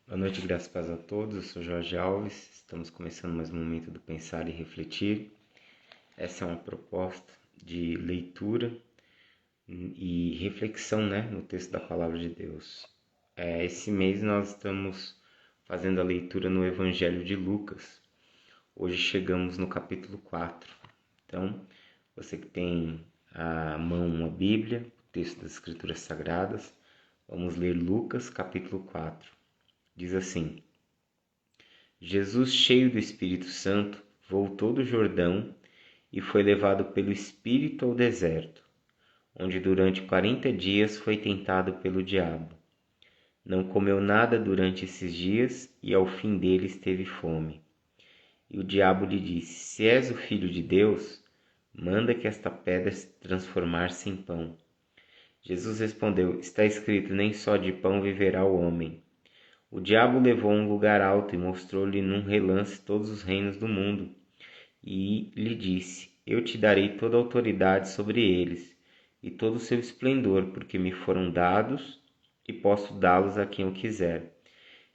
Boa noite, graças e paz a todos. Eu sou Jorge Alves. Estamos começando mais um momento do Pensar e Refletir. Essa é uma proposta de leitura e reflexão, no texto da Palavra de Deus. Esse mês nós estamos fazendo a leitura no Evangelho de Lucas. Hoje chegamos no capítulo 4. Então, você que tem à mão uma Bíblia, o texto das Escrituras Sagradas, vamos ler Lucas, capítulo 4. Diz assim: Jesus, cheio do Espírito Santo, voltou do Jordão e foi levado pelo Espírito ao deserto, onde durante 40 dias foi tentado pelo diabo. Não comeu nada durante esses dias e ao fim deles teve fome. E o diabo lhe disse: Se és o Filho de Deus, manda que esta pedra se transformar-se em pão. Jesus respondeu: Está escrito, nem só de pão viverá o homem. O diabo o levou a um lugar alto e mostrou-lhe num relance todos os reinos do mundo. E lhe disse: Eu te darei toda a autoridade sobre eles, e todo o seu esplendor, porque me foram dados, e posso dá-los a quem eu quiser.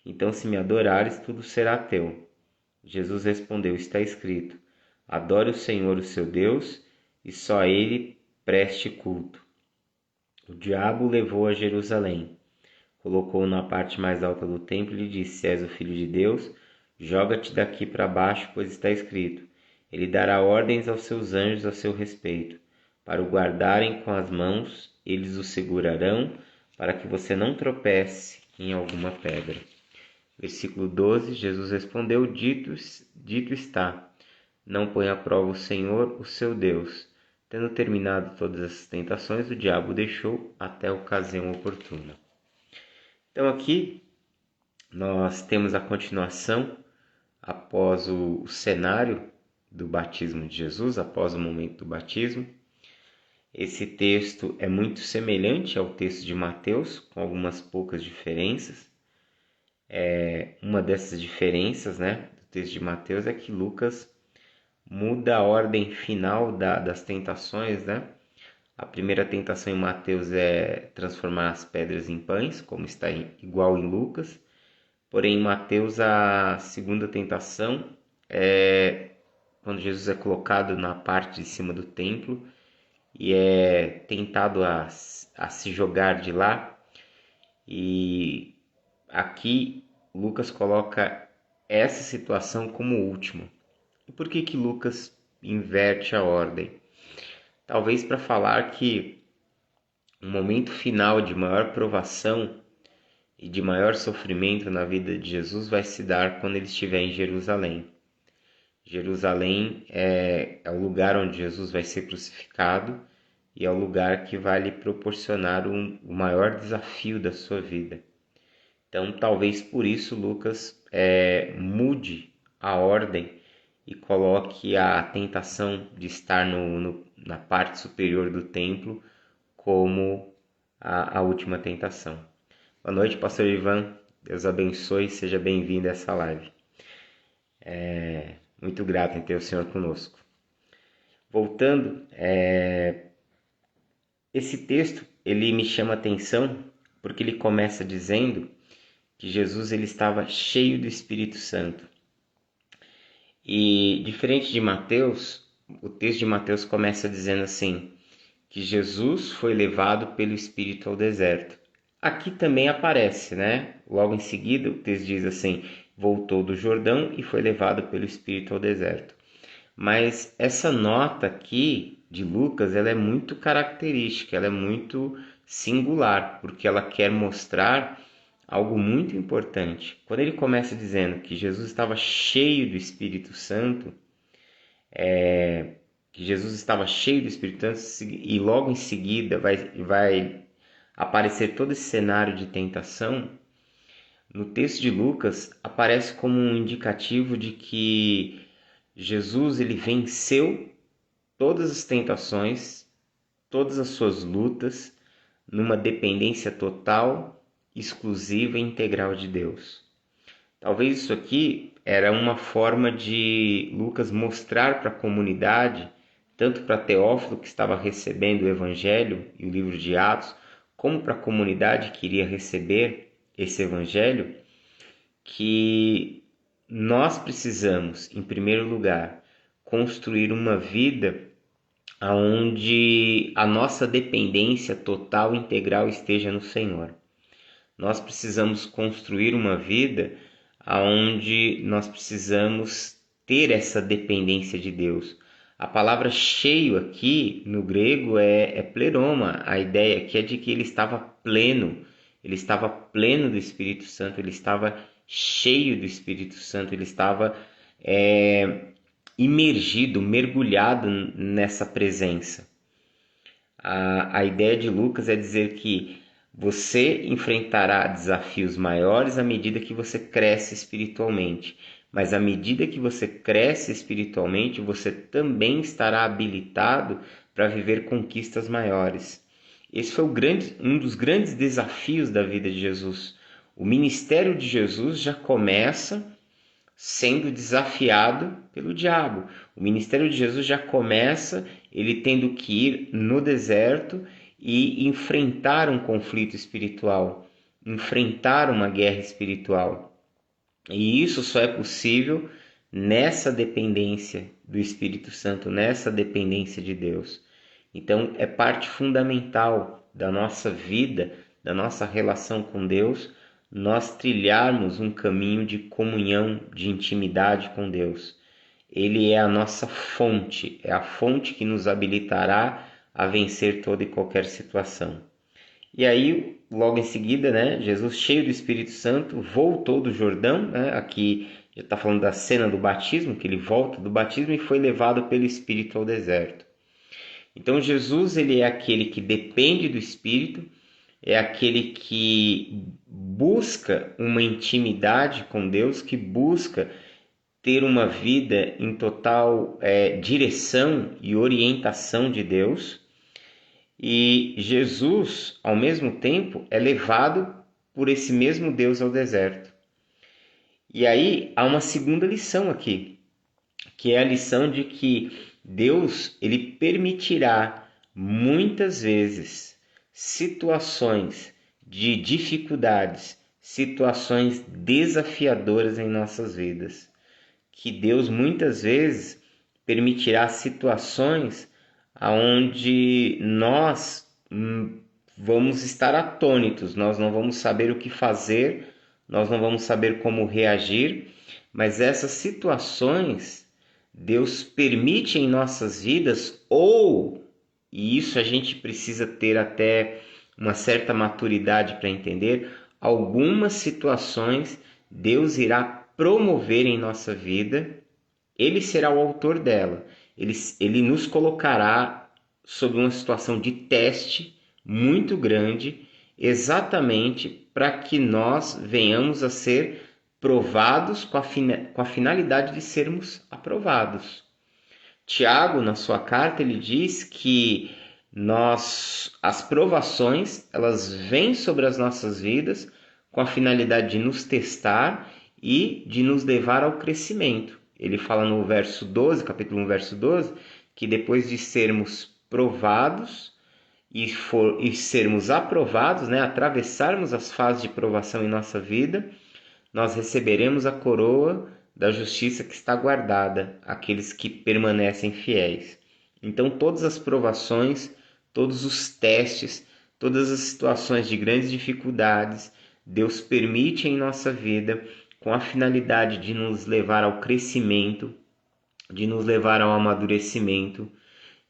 Então, se me adorares, tudo será teu. Jesus respondeu: Está escrito: Adore o Senhor, o seu Deus, e só a ele preste culto. O diabo o levou a Jerusalém. Colocou-o na parte mais alta do templo e lhe disse: Se és o Filho de Deus, joga-te daqui para baixo, pois está escrito: Ele dará ordens aos seus anjos a seu respeito, para o guardarem com as mãos, eles o segurarão, para que você não tropece em alguma pedra. Versículo 12, Jesus respondeu: Dito está, não põe à prova o Senhor, o seu Deus. Tendo terminado todas essas tentações, o diabo o deixou até a ocasião oportuna. Então aqui nós temos a continuação após o cenário do batismo de Jesus, após o momento do batismo. Esse texto é muito semelhante ao texto de Mateus, com algumas poucas diferenças. Uma dessas diferenças, do texto de Mateus é que Lucas muda a ordem final das tentações, A primeira tentação em Mateus é transformar as pedras em pães, como está igual em Lucas. Porém, em Mateus, a segunda tentação é quando Jesus é colocado na parte de cima do templo e é tentado a se jogar de lá. E aqui Lucas coloca essa situação como última. E por que Lucas inverte a ordem? Talvez para falar que o momento final de maior provação e de maior sofrimento na vida de Jesus vai se dar quando ele estiver em Jerusalém. Jerusalém é o lugar onde Jesus vai ser crucificado e é o lugar que vai lhe proporcionar o maior desafio da sua vida. Então, talvez por isso Lucas mude a ordem e coloque a tentação de estar na parte superior do templo como a última tentação. Boa noite, pastor Ivan. Deus abençoe e seja bem-vindo a essa live. Muito grato em ter o Senhor conosco. Voltando, esse texto ele me chama a atenção porque ele começa dizendo que Jesus ele estava cheio do Espírito Santo. E diferente de Mateus, o texto de Mateus começa dizendo assim, que Jesus foi levado pelo Espírito ao deserto. Aqui também aparece, Logo em seguida, o texto diz assim, voltou do Jordão e foi levado pelo Espírito ao deserto. Mas essa nota aqui de Lucas, ela é muito característica, ela é muito singular, porque ela quer mostrar algo muito importante. Quando ele começa dizendo que Jesus estava cheio do Espírito Santo, e logo em seguida vai aparecer todo esse cenário de tentação, no texto de Lucas aparece como um indicativo de que Jesus ele venceu todas as tentações, todas as suas lutas, numa dependência total, exclusiva e integral de Deus. Talvez isso aqui era uma forma de Lucas mostrar para a comunidade, tanto para Teófilo, que estava recebendo o Evangelho e o livro de Atos, como para a comunidade que iria receber esse Evangelho, que nós precisamos, em primeiro lugar, construir uma vida onde a nossa dependência total e integral esteja no Senhor. Nós precisamos construir uma vida onde nós precisamos ter essa dependência de Deus. A palavra cheio aqui no grego é pleroma. A ideia aqui é de que ele estava pleno do Espírito Santo, ele estava cheio do Espírito Santo, ele estava imergido, mergulhado nessa presença. A ideia de Lucas é dizer que você enfrentará desafios maiores à medida que você cresce espiritualmente, mas à medida que você cresce espiritualmente, você também estará habilitado para viver conquistas maiores. Esse foi um dos grandes desafios da vida de Jesus. O ministério de Jesus já começa sendo desafiado pelo diabo. O ministério de Jesus já começa ele tendo que ir no deserto e enfrentar um conflito espiritual, enfrentar uma guerra espiritual. E isso só é possível nessa dependência do Espírito Santo, nessa dependência de Deus. Então é parte fundamental da nossa vida, da nossa relação com Deus, nós trilharmos um caminho de comunhão, de intimidade com Deus. Ele é a nossa fonte, é a fonte que nos habilitará a vencer toda e qualquer situação. E aí, logo em seguida, Jesus, cheio do Espírito Santo, voltou do Jordão, aqui já está falando da cena do batismo, que ele volta do batismo e foi levado pelo Espírito ao deserto. Então Jesus, ele é aquele que depende do Espírito, é aquele que busca uma intimidade com Deus, que busca ter uma vida em total direção e orientação de Deus. E Jesus, ao mesmo tempo, é levado por esse mesmo Deus ao deserto. E aí há uma segunda lição aqui, que é a lição de que Deus ele permitirá muitas vezes situações de dificuldades, situações desafiadoras em nossas vidas. Que Deus muitas vezes permitirá situações onde nós vamos estar atônitos, nós não vamos saber o que fazer, nós não vamos saber como reagir, mas essas situações Deus permite em nossas vidas, e isso a gente precisa ter até uma certa maturidade para entender, algumas situações Deus irá promover em nossa vida, Ele será o autor dela, ele nos colocará sob uma situação de teste muito grande, exatamente para que nós venhamos a ser provados com a finalidade de sermos aprovados. Tiago, na sua carta, ele diz que as provações, elas vêm sobre as nossas vidas com a finalidade de nos testar e de nos levar ao crescimento. Ele fala no verso 12, capítulo 1, verso 12, que depois de sermos provados e sermos aprovados, atravessarmos as fases de provação em nossa vida, nós receberemos a coroa da justiça que está guardada àqueles que permanecem fiéis. Então, todas as provações, todos os testes, todas as situações de grandes dificuldades, Deus permite em nossa vida com a finalidade de nos levar ao crescimento, de nos levar ao amadurecimento,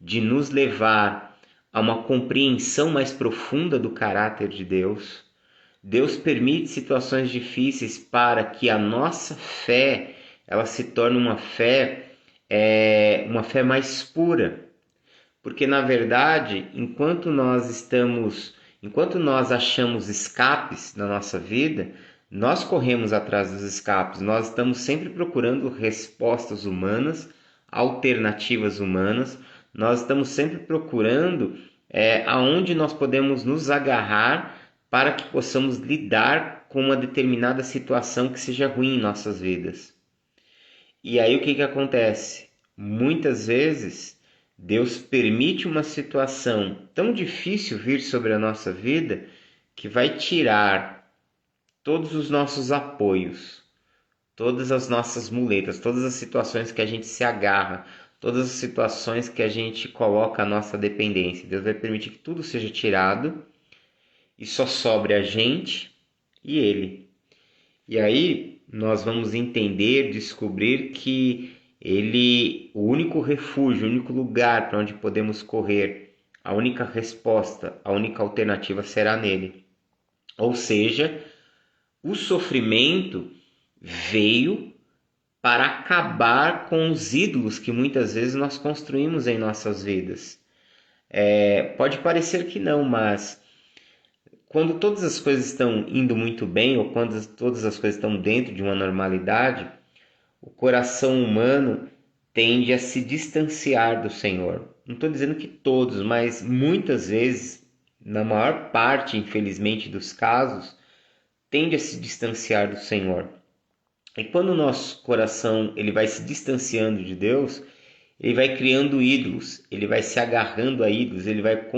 de nos levar a uma compreensão mais profunda do caráter de Deus. Deus permite situações difíceis para que a nossa fé ela se torne uma fé mais pura. Porque, na verdade, enquanto nós achamos escapes na nossa vida, nós corremos atrás dos escapes, nós estamos sempre procurando respostas humanas, alternativas humanas, nós estamos sempre procurando aonde nós podemos nos agarrar para que possamos lidar com uma determinada situação que seja ruim em nossas vidas. E aí o que acontece? Muitas vezes Deus permite uma situação tão difícil vir sobre a nossa vida que vai tirar todos os nossos apoios, todas as nossas muletas, todas as situações que a gente se agarra, todas as situações que a gente coloca a nossa dependência. Deus vai permitir que tudo seja tirado e só sobre a gente e Ele. E aí nós vamos entender, descobrir que Ele, o único refúgio, o único lugar para onde podemos correr, a única resposta, a única alternativa será nele. Ou seja, o sofrimento veio para acabar com os ídolos que muitas vezes nós construímos em nossas vidas. Pode parecer que não, mas quando todas as coisas estão indo muito bem, ou quando todas as coisas estão dentro de uma normalidade, o coração humano tende a se distanciar do Senhor. Não estou dizendo que todos, mas muitas vezes, na maior parte, infelizmente, dos casos, tende a se distanciar do Senhor. E quando o nosso coração ele vai se distanciando de Deus, ele vai criando ídolos, ele vai se agarrando a ídolos, ele vai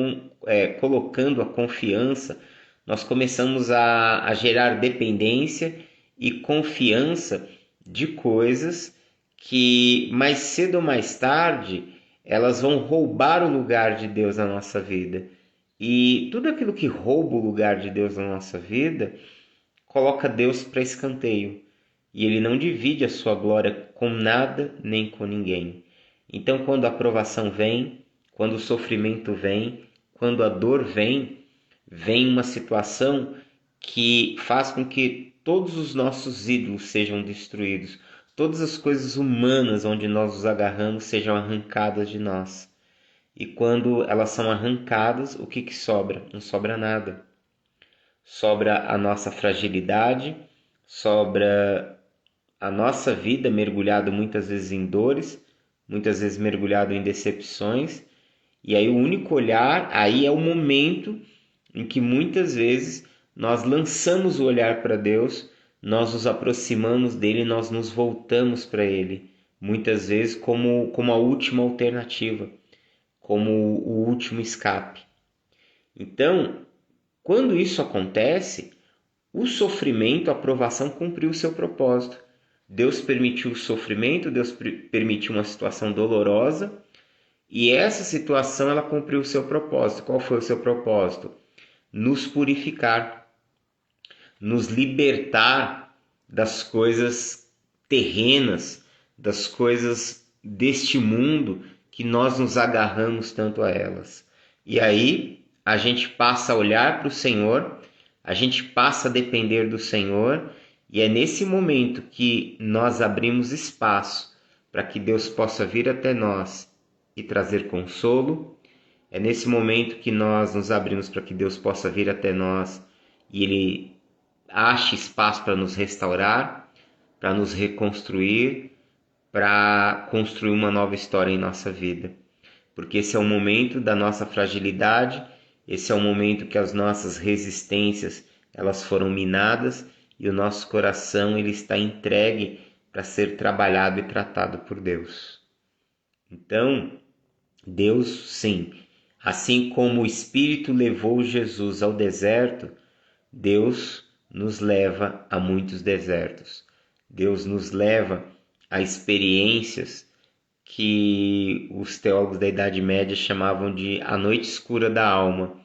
colocando a confiança. Nós começamos a gerar dependência e confiança de coisas que mais cedo ou mais tarde elas vão roubar o lugar de Deus na nossa vida. E tudo aquilo que rouba o lugar de Deus na nossa vida coloca Deus para escanteio. E Ele não divide a sua glória com nada nem com ninguém. Então, quando a provação vem, quando o sofrimento vem, quando a dor vem, vem uma situação que faz com que todos os nossos ídolos sejam destruídos, todas as coisas humanas onde nós nos agarramos sejam arrancadas de nós. E quando elas são arrancadas, o que sobra? Não sobra nada. Sobra a nossa fragilidade, sobra a nossa vida mergulhada muitas vezes em dores, muitas vezes mergulhado em decepções. E aí o único olhar, aí é o momento em que muitas vezes nós lançamos o olhar para Deus, nós nos aproximamos dele, nós nos voltamos para ele, muitas vezes como a última alternativa, como o último escape. Então, quando isso acontece, o sofrimento, a provação cumpriu o seu propósito. Deus permitiu o sofrimento, Deus permitiu uma situação dolorosa, e essa situação ela cumpriu o seu propósito. Qual foi o seu propósito? Nos purificar, nos libertar das coisas terrenas, das coisas deste mundo que nós nos agarramos tanto a elas. E aí a gente passa a olhar para o Senhor, a gente passa a depender do Senhor, e é nesse momento que nós abrimos espaço para que Deus possa vir até nós e trazer consolo. É nesse momento que nós nos abrimos para que Deus possa vir até nós e Ele ache espaço para nos restaurar, para nos reconstruir, para construir uma nova história em nossa vida. Porque esse é o momento da nossa fragilidade, esse é o momento que as nossas resistências elas foram minadas e o nosso coração ele está entregue para ser trabalhado e tratado por Deus. Então, Deus, sim, assim como o Espírito levou Jesus ao deserto, Deus nos leva a muitos desertos. Deus nos leva a experiências que os teólogos da Idade Média chamavam de a noite escura da alma.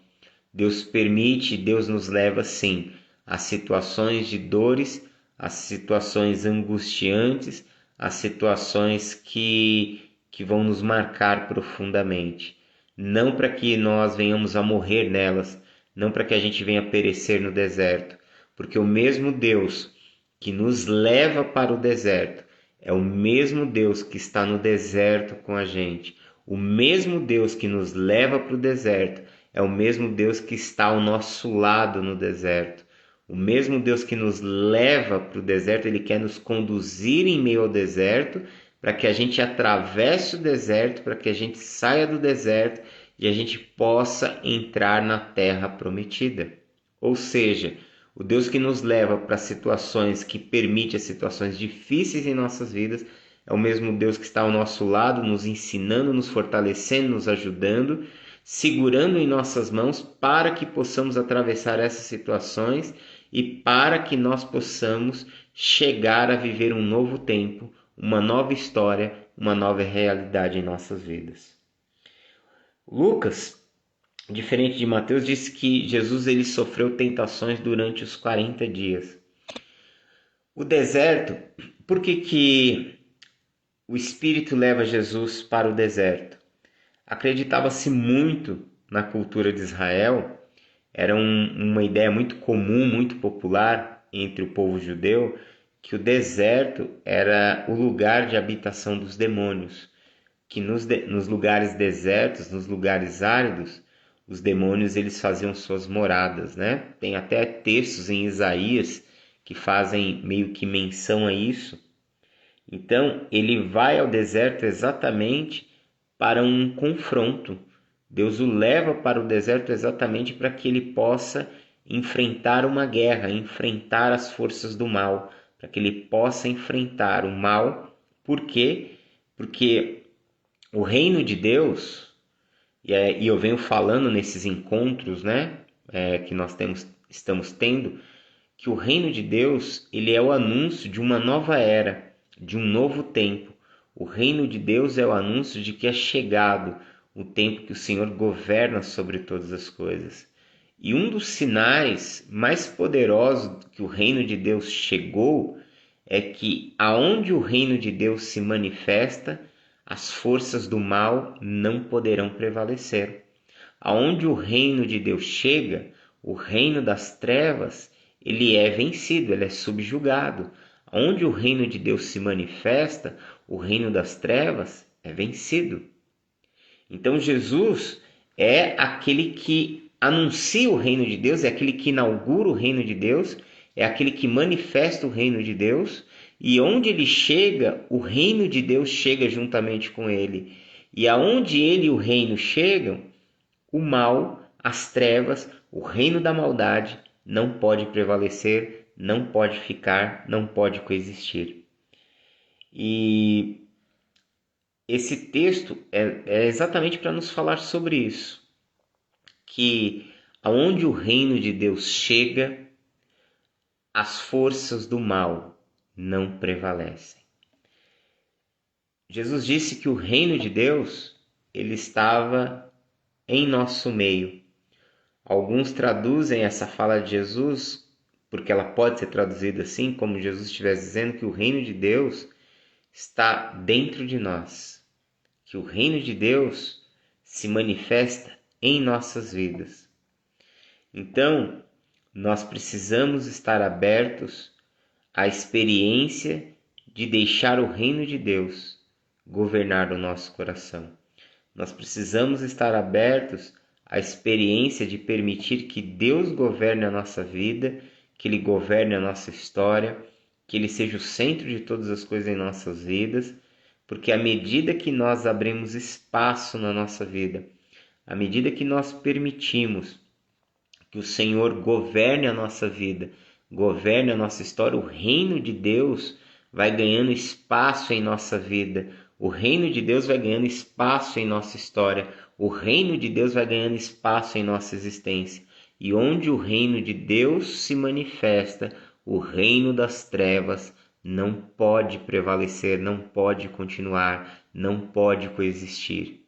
Deus permite, Deus nos leva, sim, a situações de dores, a situações angustiantes, a situações que vão nos marcar profundamente. Não para que nós venhamos a morrer nelas, não para que a gente venha perecer no deserto, porque o mesmo Deus que nos leva para o deserto é o mesmo Deus que está no deserto com a gente. O mesmo Deus que nos leva para o deserto é o mesmo Deus que está ao nosso lado no deserto. O mesmo Deus que nos leva para o deserto, Ele quer nos conduzir em meio ao deserto, para que a gente atravesse o deserto, para que a gente saia do deserto e a gente possa entrar na terra prometida. Ou seja, o Deus que nos leva para situações, que permite as situações difíceis em nossas vidas, é o mesmo Deus que está ao nosso lado, nos ensinando, nos fortalecendo, nos ajudando, segurando em nossas mãos para que possamos atravessar essas situações e para que nós possamos chegar a viver um novo tempo, uma nova história, uma nova realidade em nossas vidas. Lucas, diferente de Mateus, diz que Jesus ele sofreu tentações durante os 40 dias. O deserto, por que o Espírito leva Jesus para o deserto? Acreditava-se muito na cultura de Israel, era uma ideia muito comum, muito popular entre o povo judeu, que o deserto era o lugar de habitação dos demônios, que nos lugares desertos, nos lugares áridos, os demônios eles faziam suas moradas, né? Tem até textos em Isaías que fazem meio que menção a isso. Então, ele vai ao deserto exatamente para um confronto. Deus o leva para o deserto exatamente para que ele possa enfrentar uma guerra, enfrentar as forças do mal, para que ele possa enfrentar o mal. Por quê? Porque o reino de Deus, e eu venho falando nesses encontros, né, que nós estamos tendo, que o reino de Deus ele é o anúncio de uma nova era, de um novo tempo. O reino de Deus é o anúncio de que é chegado o tempo que o Senhor governa sobre todas as coisas. E um dos sinais mais poderosos que o reino de Deus chegou é que aonde o reino de Deus se manifesta, as forças do mal não poderão prevalecer. Aonde o reino de Deus chega, o reino das trevas, ele é vencido, ele é subjugado. Onde o reino de Deus se manifesta, o reino das trevas é vencido. Então Jesus é aquele que anuncia o reino de Deus, é aquele que inaugura o reino de Deus, é aquele que manifesta o reino de Deus, e onde ele chega, o reino de Deus chega juntamente com ele. E aonde ele e o reino chegam, o mal, as trevas, o reino da maldade não pode prevalecer, não pode ficar, não pode coexistir. E esse texto é exatamente para nos falar sobre isso, que aonde o reino de Deus chega, as forças do mal não prevalecem. Jesus disse que o reino de Deus ele estava em nosso meio. Alguns traduzem essa fala de Jesus, porque ela pode ser traduzida assim, como Jesus estivesse dizendo que o reino de Deus está dentro de nós, que o reino de Deus se manifesta em nossas vidas. Então, nós precisamos estar abertos à experiência de deixar o reino de Deus governar o nosso coração. Nós precisamos estar abertos à experiência de permitir que Deus governe a nossa vida, que Ele governe a nossa história, que Ele seja o centro de todas as coisas em nossas vidas, porque à medida que nós abrimos espaço na nossa vida, à medida que nós permitimos que o Senhor governe a nossa vida, governe a nossa história, o reino de Deus vai ganhando espaço em nossa vida, o reino de Deus vai ganhando espaço em nossa história, o reino de Deus vai ganhando espaço em nossa existência. E onde o reino de Deus se manifesta, o reino das trevas não pode prevalecer, não pode continuar, não pode coexistir.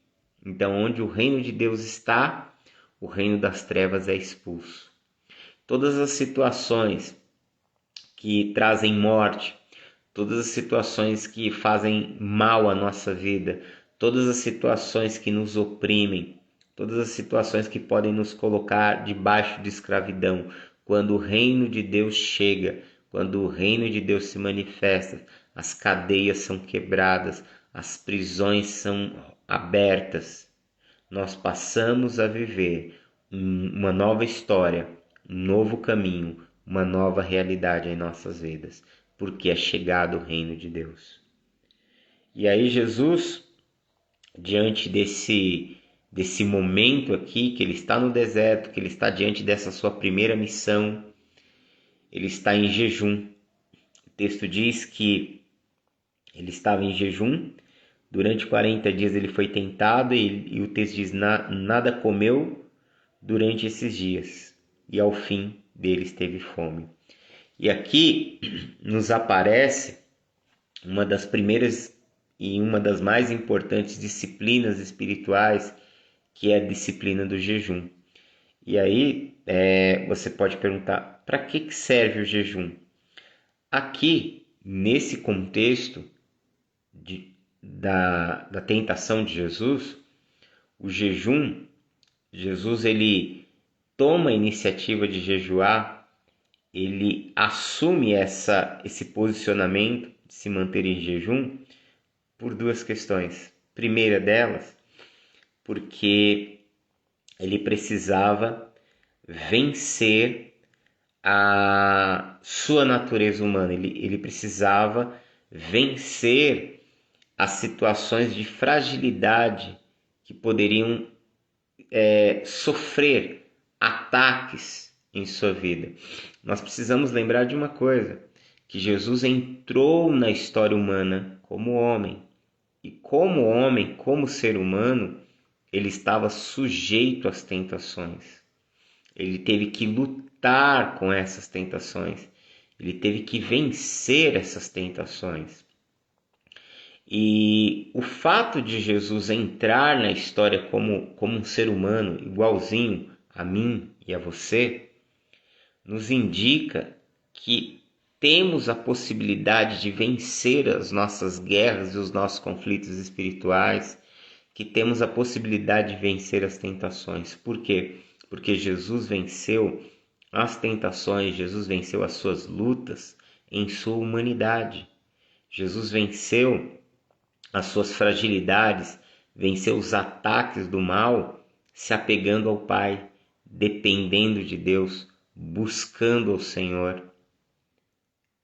Então, onde o reino de Deus está, o reino das trevas é expulso. Todas as situações que trazem morte, todas as situações que fazem mal à nossa vida, todas as situações que nos oprimem, todas as situações que podem nos colocar debaixo de escravidão, quando o reino de Deus chega, quando o reino de Deus se manifesta, as cadeias são quebradas, as prisões são abertas. Nós passamos a viver uma nova história, um novo caminho, uma nova realidade em nossas vidas, porque é chegado o reino de Deus. E aí Jesus, diante desse momento aqui, que ele está no deserto, que ele está diante dessa sua primeira missão, ele está em jejum. O texto diz que ele estava em jejum, durante 40 dias ele foi tentado e o texto diz, nada comeu durante esses dias, e ao fim deles teve fome. E aqui nos aparece uma das primeiras e uma das mais importantes disciplinas espirituais, que é a disciplina do jejum. E aí você pode perguntar, para que serve o jejum? Aqui, nesse contexto da tentação de Jesus, o jejum, Jesus ele toma a iniciativa de jejuar, ele assume esse posicionamento de se manter em jejum por duas questões. Primeira delas, porque ele precisava vencer a sua natureza humana, ele precisava vencer as situações de fragilidade que poderiam sofrer ataques em sua vida. Nós precisamos lembrar de uma coisa, que Jesus entrou na história humana como homem. E como homem, como ser humano, ele estava sujeito às tentações. Ele teve que lutar com essas tentações. Ele teve que vencer essas tentações. E o fato de Jesus entrar na história como um ser humano igualzinho a mim e a você, nos indica que temos a possibilidade de vencer as nossas guerras e os nossos conflitos espirituais, que temos a possibilidade de vencer as tentações. Por quê? Porque Jesus venceu as tentações, Jesus venceu as suas lutas em sua humanidade. Jesus venceu as suas fragilidades, venceu os ataques do mal, se apegando ao Pai, dependendo de Deus, buscando ao Senhor.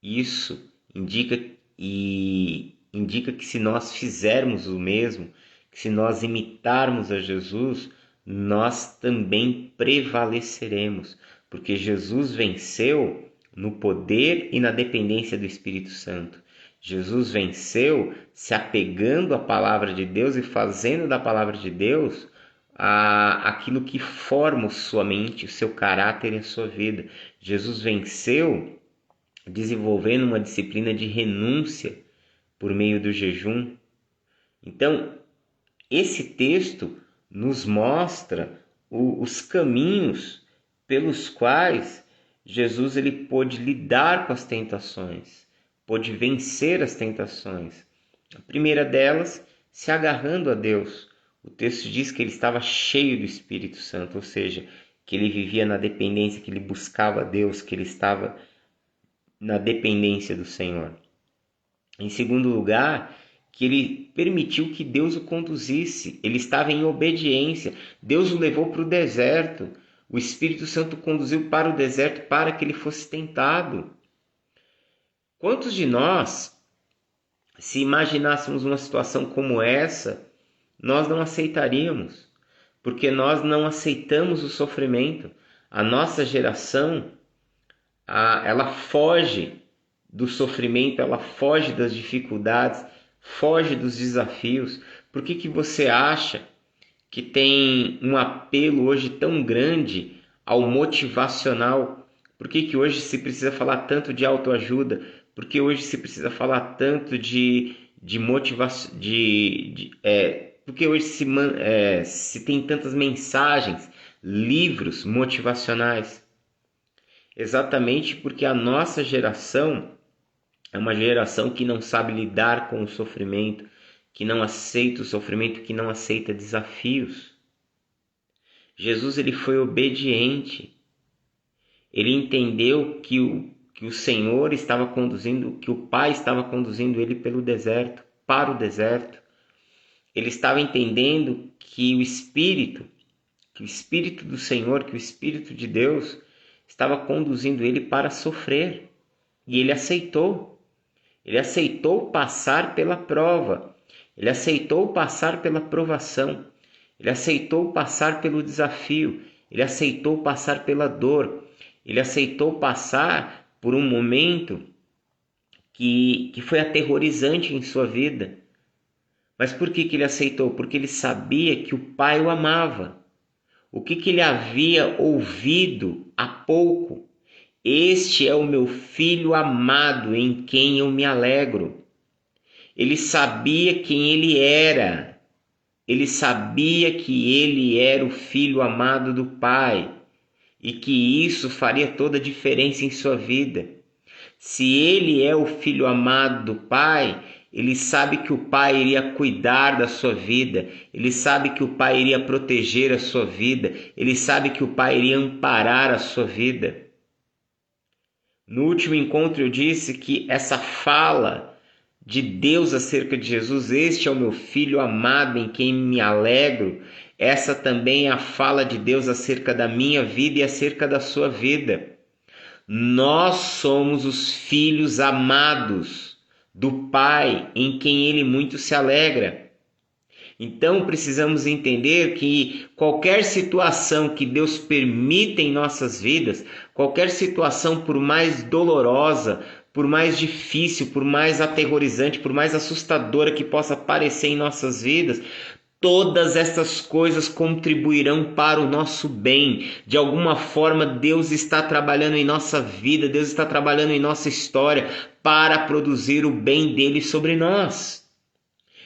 Isso indica que se nós fizermos o mesmo, que se nós imitarmos a Jesus, nós também prevaleceremos, porque Jesus venceu no poder e na dependência do Espírito Santo. Jesus venceu se apegando à palavra de Deus e fazendo da palavra de Deus aquilo que forma sua mente, o seu caráter e a sua vida. Jesus venceu desenvolvendo uma disciplina de renúncia por meio do jejum. Então, esse texto nos mostra os caminhos pelos quais Jesus ele pôde lidar com as tentações, pôde vencer as tentações. A primeira delas, se agarrando a Deus. O texto diz que ele estava cheio do Espírito Santo, ou seja, que ele vivia na dependência, que ele buscava a Deus, que ele estava na dependência do Senhor. Em segundo lugar, que ele permitiu que Deus o conduzisse. Ele estava em obediência. Deus o levou para o deserto. O Espírito Santo o conduziu para o deserto para que ele fosse tentado. Quantos de nós, se imaginássemos uma situação como essa, nós não aceitaríamos? Porque nós não aceitamos o sofrimento. A nossa geração, ela foge do sofrimento, ela foge das dificuldades, foge dos desafios. Por que você acha que tem um apelo hoje tão grande ao motivacional? Por que hoje se precisa falar tanto de autoajuda? Por que hoje se precisa falar tanto de motivação? Porque hoje se tem tantas mensagens, livros motivacionais? Exatamente porque a nossa geração é uma geração que não sabe lidar com o sofrimento, que não aceita o sofrimento, que não aceita desafios. Jesus ele foi obediente. Ele entendeu que o Senhor estava conduzindo, que o Pai estava conduzindo ele pelo deserto, para o deserto. Ele estava entendendo que o Espírito do Senhor, que o Espírito de Deus estava conduzindo ele para sofrer. E ele aceitou. Ele aceitou passar pela prova. Ele aceitou passar pela provação. Ele aceitou passar pelo desafio. Ele aceitou passar pela dor. Ele aceitou passar por um momento que foi aterrorizante em sua vida. Mas por que ele aceitou? Porque ele sabia que o Pai o amava. O que ele havia ouvido há pouco, Este é o meu filho amado em quem eu me alegro. Ele sabia quem ele era. Ele sabia que ele era o filho amado do Pai e que isso faria toda a diferença em sua vida. Se ele é o filho amado do Pai, ele sabe que o Pai iria cuidar da sua vida, ele sabe que o Pai iria proteger a sua vida, ele sabe que o Pai iria amparar a sua vida. No último encontro eu disse que essa fala de Deus acerca de Jesus, este é o meu filho amado em quem me alegro, essa também é a fala de Deus acerca da minha vida e acerca da sua vida. Nós somos os filhos amados do Pai em quem Ele muito se alegra. Então precisamos entender que qualquer situação que Deus permita em nossas vidas, qualquer situação por mais dolorosa, por mais difícil, por mais aterrorizante, por mais assustadora que possa parecer em nossas vidas, todas essas coisas contribuirão para o nosso bem. De alguma forma, Deus está trabalhando em nossa vida, Deus está trabalhando em nossa história para produzir o bem dele sobre nós.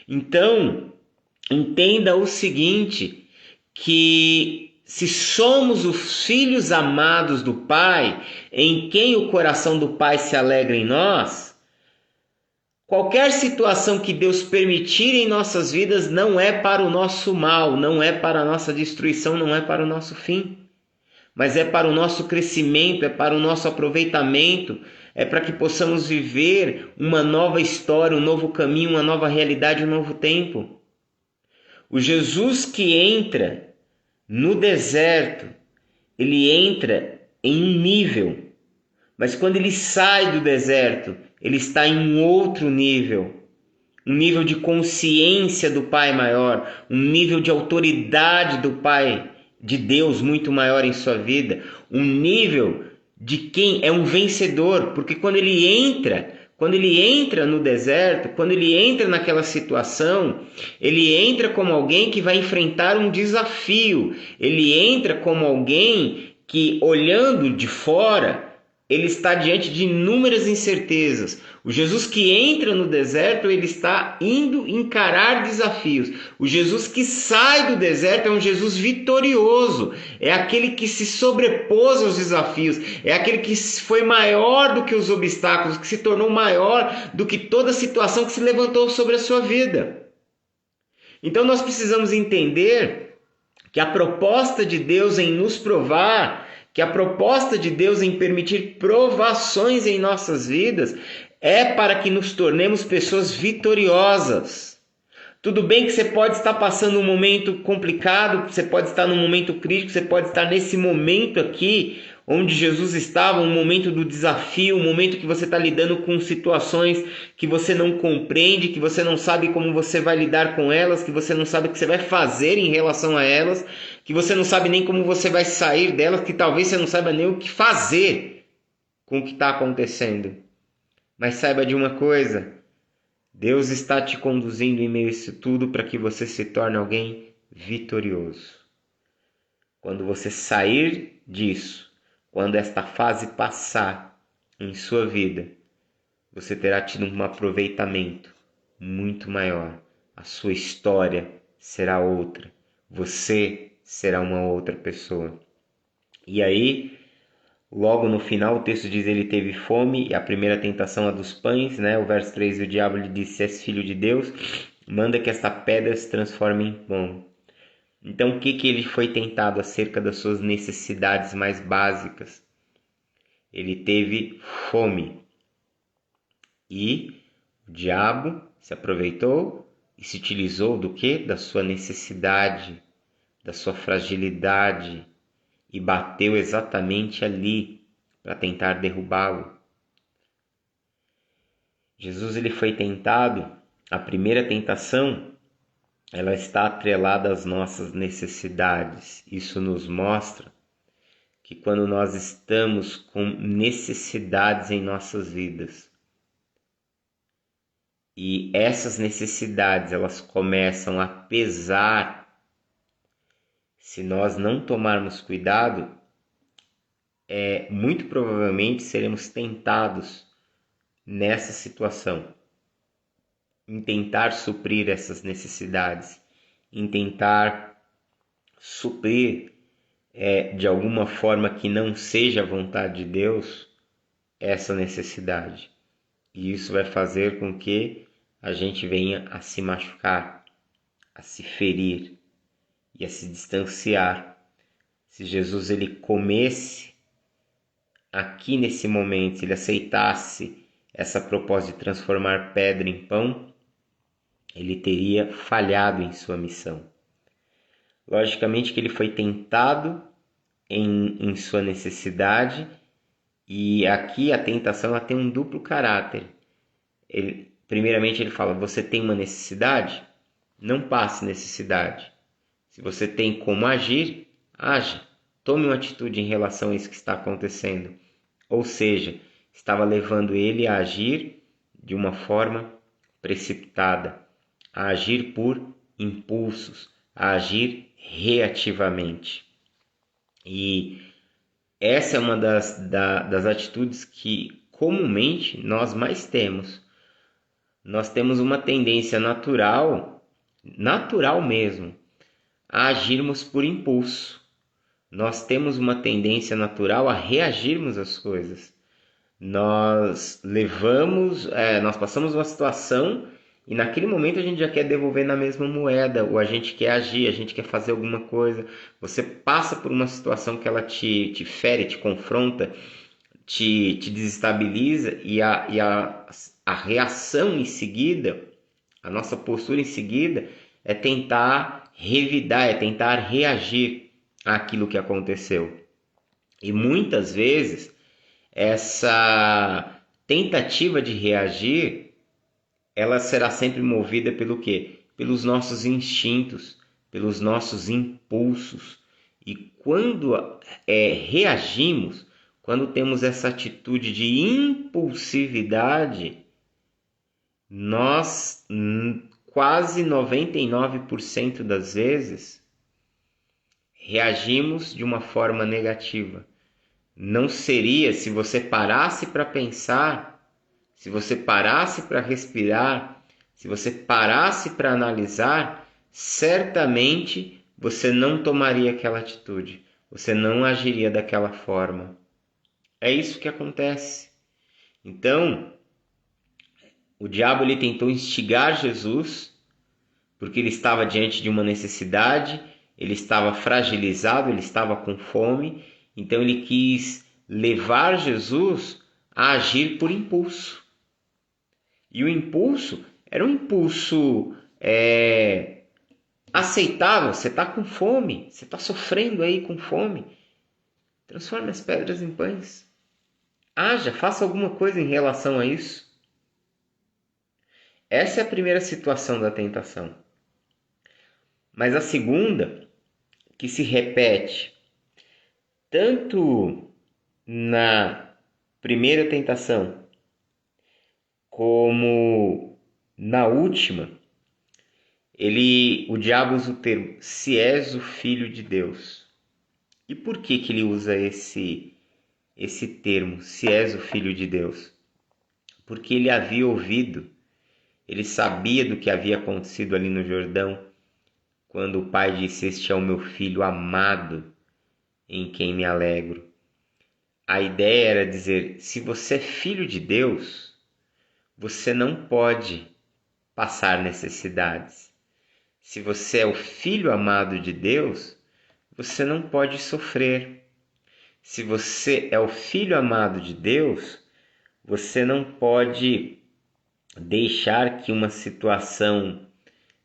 Então, entenda o seguinte, que se somos os filhos amados do Pai, em quem o coração do Pai se alegra em nós, qualquer situação que Deus permitir em nossas vidas não é para o nosso mal, não é para a nossa destruição, não é para o nosso fim, mas é para o nosso crescimento, é para o nosso aproveitamento, é para que possamos viver uma nova história, um novo caminho, uma nova realidade, um novo tempo. O Jesus que entra no deserto, ele entra em um nível, mas quando ele sai do deserto, ele está em um outro nível, um nível de consciência do Pai maior, um nível de autoridade do Pai, de Deus muito maior em sua vida, um nível de quem é um vencedor, porque quando ele entra no deserto, quando ele entra naquela situação, ele entra como alguém que vai enfrentar um desafio, ele entra como alguém que, olhando de fora, ele está diante de inúmeras incertezas. O Jesus que entra no deserto, ele está indo encarar desafios. O Jesus que sai do deserto é um Jesus vitorioso. É aquele que se sobrepôs aos desafios. É aquele que foi maior do que os obstáculos, que se tornou maior do que toda situação que se levantou sobre a sua vida. Então nós precisamos entender que a proposta de Deus em nos provar, que a proposta de Deus em permitir provações em nossas vidas é para que nos tornemos pessoas vitoriosas. Tudo bem que você pode estar passando um momento complicado, você pode estar num momento crítico, você pode estar nesse momento aqui onde Jesus estava, um momento do desafio, um momento que você está lidando com situações que você não compreende, que você não sabe como você vai lidar com elas, que você não sabe o que você vai fazer em relação a elas, que você não sabe nem como você vai sair delas, que talvez você não saiba nem o que fazer com o que está acontecendo. Mas saiba de uma coisa, Deus está te conduzindo em meio a isso tudo para que você se torne alguém vitorioso. Quando você sair disso, quando esta fase passar em sua vida, você terá tido um aproveitamento muito maior. A sua história será outra. Você será uma outra pessoa. E aí, logo no final, o texto diz: ele teve fome, e a primeira tentação é dos pães, né? O verso 3, o diabo lhe disse: és filho de Deus, manda que esta pedra se transforme em pão. Então, o que ele foi tentado acerca das suas necessidades mais básicas? Ele teve fome. E o diabo se aproveitou e se utilizou do quê? Da sua necessidade, da sua fragilidade, e bateu exatamente ali para tentar derrubá-lo. Jesus ele foi tentado, a primeira tentação, ela está atrelada às nossas necessidades. Isso nos mostra que quando nós estamos com necessidades em nossas vidas, e essas necessidades elas começam a pesar, se nós não tomarmos cuidado, muito provavelmente seremos tentados nessa situação, em tentar suprir essas necessidades, em tentar suprir de alguma forma que não seja a vontade de Deus essa necessidade. E isso vai fazer com que a gente venha a se machucar, a se ferir e a se distanciar. Se Jesus ele comesse aqui nesse momento, se ele aceitasse essa proposta de transformar pedra em pão, ele teria falhado em sua missão. Logicamente que ele foi tentado em sua necessidade, e aqui a tentação ela tem um duplo caráter. Primeiramente ele fala, você tem uma necessidade? Não passe necessidade. Se você tem como agir, haja. Tome uma atitude em relação a isso que está acontecendo. Ou seja, estava levando ele a agir de uma forma precipitada, a agir por impulsos, a agir reativamente. E essa é uma das atitudes que comumente nós mais temos. Nós temos uma tendência natural mesmo, a agirmos por impulso. Nós temos uma tendência natural a reagirmos às coisas. Nós passamos uma situação e naquele momento a gente já quer devolver na mesma moeda, ou a gente quer agir, a gente quer fazer alguma coisa. Você passa por uma situação que ela te fere, te confronta, te desestabiliza, e a reação em seguida, a nossa postura em seguida é tentar revidar, é tentar reagir àquilo que aconteceu. E muitas vezes essa tentativa de reagir, ela será sempre movida pelo quê? Pelos nossos instintos, pelos nossos impulsos. E quando reagimos, quando temos essa atitude de impulsividade, nós quase 99% das vezes reagimos de uma forma negativa. Não seria, se você parasse para pensar, se você parasse para respirar, se você parasse para analisar, certamente você não tomaria aquela atitude, você não agiria daquela forma. É isso que acontece. Então, o diabo ele tentou instigar Jesus, porque ele estava diante de uma necessidade, ele estava fragilizado, ele estava com fome, então ele quis levar Jesus a agir por impulso. E o impulso era um impulso aceitável. Você está com fome, você está sofrendo aí com fome. Transforme as pedras em pães. Haja, faça alguma coisa em relação a isso. Essa é a primeira situação da tentação. Mas a segunda, que se repete tanto na primeira tentação como na última, o diabo usa o termo, se és o filho de Deus. E por que ele usa esse termo, se és o filho de Deus? Porque ele havia ouvido, ele sabia do que havia acontecido ali no Jordão, quando o pai disse, este é o meu filho amado, em quem me alegro. A ideia era dizer, se você é filho de Deus, você não pode passar necessidades. Se você é o filho amado de Deus, você não pode sofrer. Se você é o filho amado de Deus, você não pode deixar que uma situação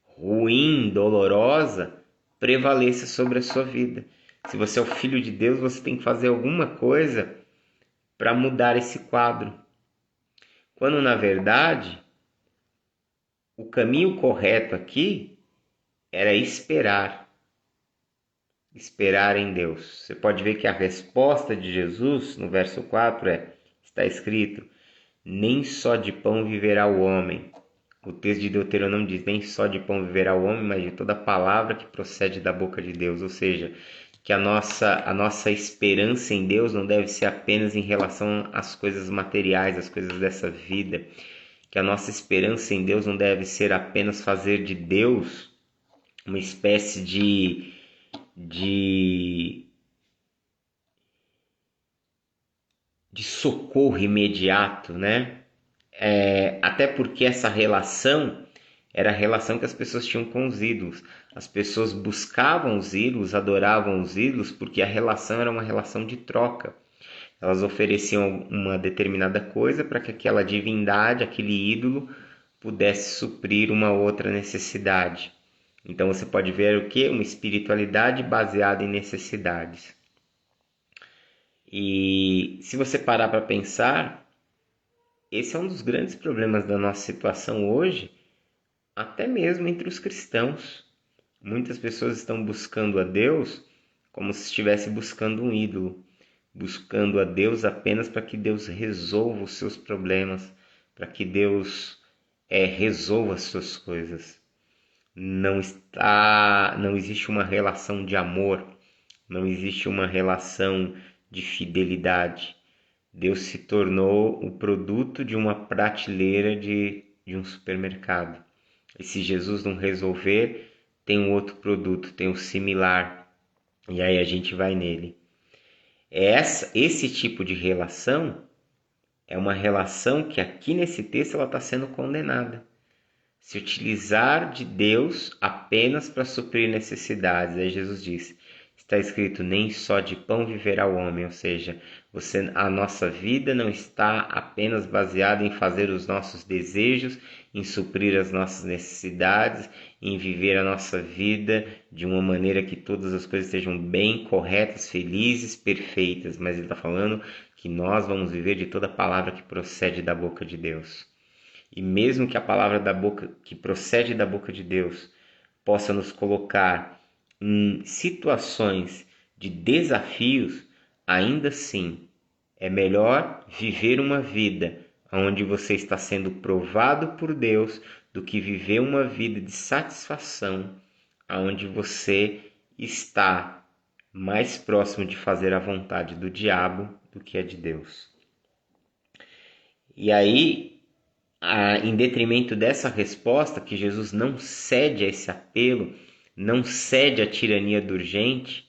ruim, dolorosa, prevaleça sobre a sua vida. Se você é o filho de Deus, você tem que fazer alguma coisa para mudar esse quadro. Quando, na verdade, o caminho correto aqui era esperar. Esperar em Deus. Você pode ver que a resposta de Jesus, no verso 4, está escrito, nem só de pão viverá o homem. O texto de Deuteronômio diz, nem só de pão viverá o homem, mas de toda palavra que procede da boca de Deus. Ou seja, que a nossa esperança em Deus não deve ser apenas em relação às coisas materiais, às coisas dessa vida, que a nossa esperança em Deus não deve ser apenas fazer de Deus uma espécie de, de socorro imediato, né? Até porque essa relação era a relação que as pessoas tinham com os ídolos. As pessoas buscavam os ídolos, adoravam os ídolos, porque a relação era uma relação de troca. Elas ofereciam uma determinada coisa para que aquela divindade, aquele ídolo, pudesse suprir uma outra necessidade. Então você pode ver o que? Uma espiritualidade baseada em necessidades. E se você parar para pensar, esse é um dos grandes problemas da nossa situação hoje, até mesmo entre os cristãos. Muitas pessoas estão buscando a Deus como se estivesse buscando um ídolo, buscando a Deus apenas para que Deus resolva os seus problemas, para que Deus resolva as suas coisas. Não existe uma relação de amor, não existe uma relação de fidelidade. Deus se tornou o produto de uma prateleira de um supermercado. E se Jesus não resolver, tem um outro produto, tem um similar. E aí a gente vai nele. Esse tipo de relação é uma relação que aqui nesse texto ela está sendo condenada. Se utilizar de Deus apenas para suprir necessidades. Aí Jesus diz, está escrito, nem só de pão viverá o homem. Ou seja, a nossa vida não está apenas baseada em fazer os nossos desejos, em suprir as nossas necessidades, em viver a nossa vida de uma maneira que todas as coisas estejam bem, corretas, felizes, perfeitas. Mas ele está falando que nós vamos viver de toda palavra que procede da boca de Deus. E mesmo que a palavra da boca que procede da boca de Deus possa nos colocar em situações de desafios, ainda assim é melhor viver uma vida onde você está sendo provado por Deus do que viver uma vida de satisfação, onde você está mais próximo de fazer a vontade do diabo do que a de Deus. E aí, em detrimento dessa resposta, que Jesus não cede a esse apelo, não cede à tirania do urgente,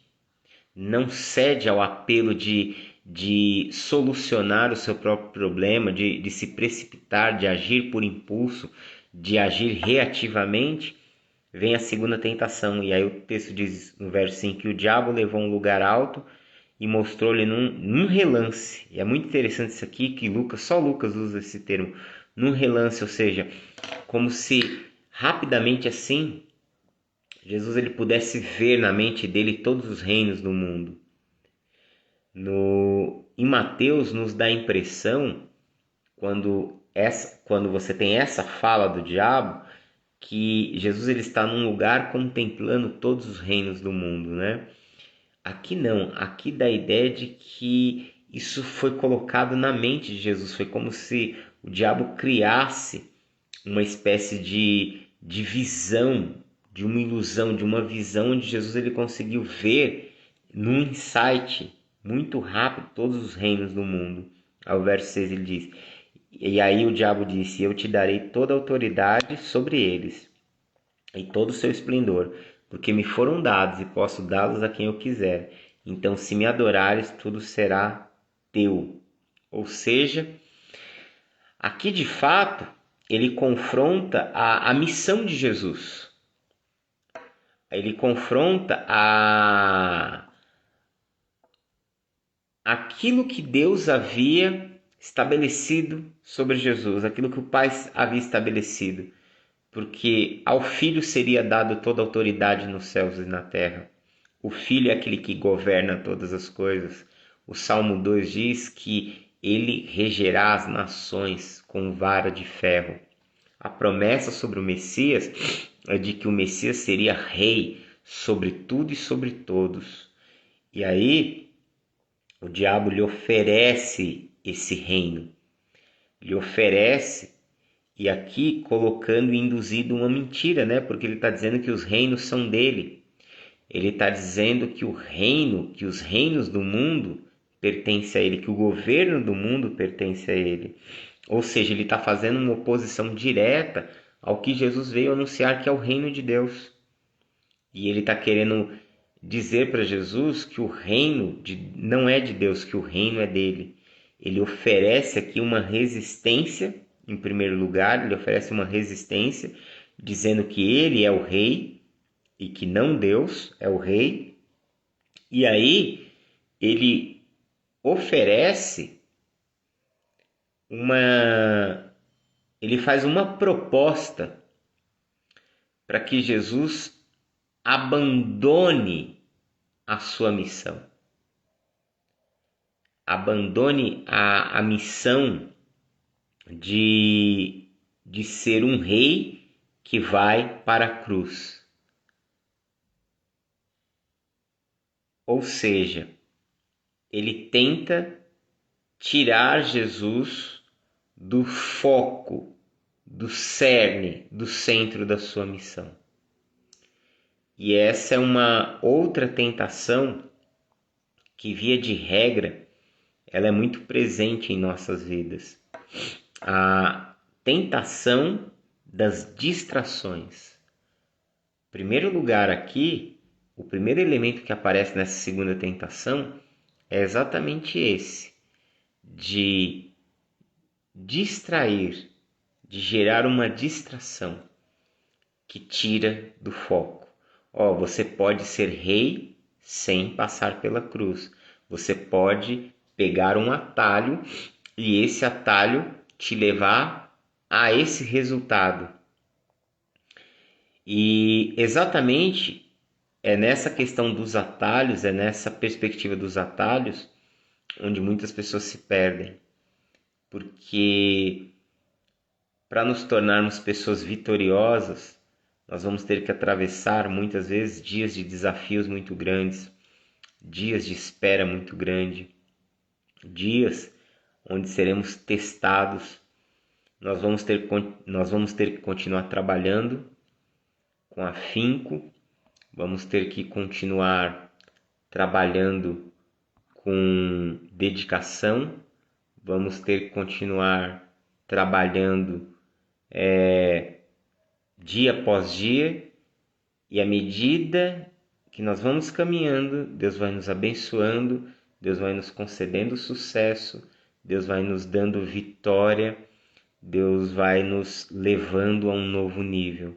não cede ao apelo de solucionar o seu próprio problema, de se precipitar, de agir por impulso, de agir reativamente, vem a segunda tentação. E aí o texto diz no verso 5 que o diabo levou a um lugar alto e mostrou-lhe num relance. E é muito interessante isso aqui, que só Lucas usa esse termo, num relance, ou seja, como se rapidamente assim Jesus ele pudesse ver na mente dele todos os reinos do mundo. Em Mateus nos dá a impressão, quando você tem essa fala do diabo, que Jesus ele está num lugar contemplando todos os reinos do mundo, né? Aqui não, aqui dá a ideia de que isso foi colocado na mente de Jesus, foi como se o diabo criasse uma espécie de visão, de uma ilusão, de uma visão onde Jesus ele conseguiu ver num insight muito rápido todos os reinos do mundo. Ao verso 6 ele diz, e aí o diabo disse, eu te darei toda a autoridade sobre eles e todo o seu esplendor, porque me foram dados e posso dá-los a quem eu quiser. Então, se me adorares, tudo será teu. Ou seja, aqui de fato, ele confronta a missão de Jesus. Ele confronta aquilo que Deus havia estabelecido sobre Jesus, aquilo que o Pai havia estabelecido. Porque ao Filho seria dado toda a autoridade nos céus e na terra. O Filho é aquele que governa todas as coisas. O Salmo 2 diz que ele regerá as nações com vara de ferro. A promessa sobre o Messias é de que o Messias seria rei sobre tudo e sobre todos. E aí o diabo lhe oferece esse reino. Lhe oferece, e aqui colocando e induzido uma mentira, né? Porque ele está dizendo que os reinos são dele. Ele está dizendo que o reino, que os reinos do mundo pertencem a ele, que o governo do mundo pertence a ele. Ou seja, ele está fazendo uma oposição direta ao que Jesus veio anunciar, que é o reino de Deus. E ele está querendo dizer para Jesus que o reino não é de Deus, que o reino é dele. Ele oferece aqui uma resistência, em primeiro lugar, ele oferece uma resistência, dizendo que ele é o rei e que não Deus é o rei. E aí ele oferece ele faz uma proposta para que Jesus abandone a sua missão. Abandone a missão de ser um rei que vai para a cruz. Ou seja, ele tenta tirar Jesus do foco, do cerne, do centro da sua missão. E essa é uma outra tentação que, via de regra, ela é muito presente em nossas vidas. A tentação das distrações. Em primeiro lugar aqui, o primeiro elemento que aparece nessa segunda tentação é exatamente esse, de distrair, de gerar uma distração que tira do foco. Você pode ser rei sem passar pela cruz. Você pode pegar um atalho e esse atalho te levar a esse resultado. E exatamente é nessa questão dos atalhos, é nessa perspectiva dos atalhos, onde muitas pessoas se perdem. Porque para nos tornarmos pessoas vitoriosas, nós vamos ter que atravessar muitas vezes dias de desafios muito grandes, dias de espera muito grande, dias onde seremos testados. Nós vamos ter que continuar trabalhando com afinco, vamos ter que continuar trabalhando com dedicação, vamos ter que continuar trabalhando dia após dia, e à medida que nós vamos caminhando, Deus vai nos abençoando, Deus vai nos concedendo sucesso, Deus vai nos dando vitória, Deus vai nos levando a um novo nível.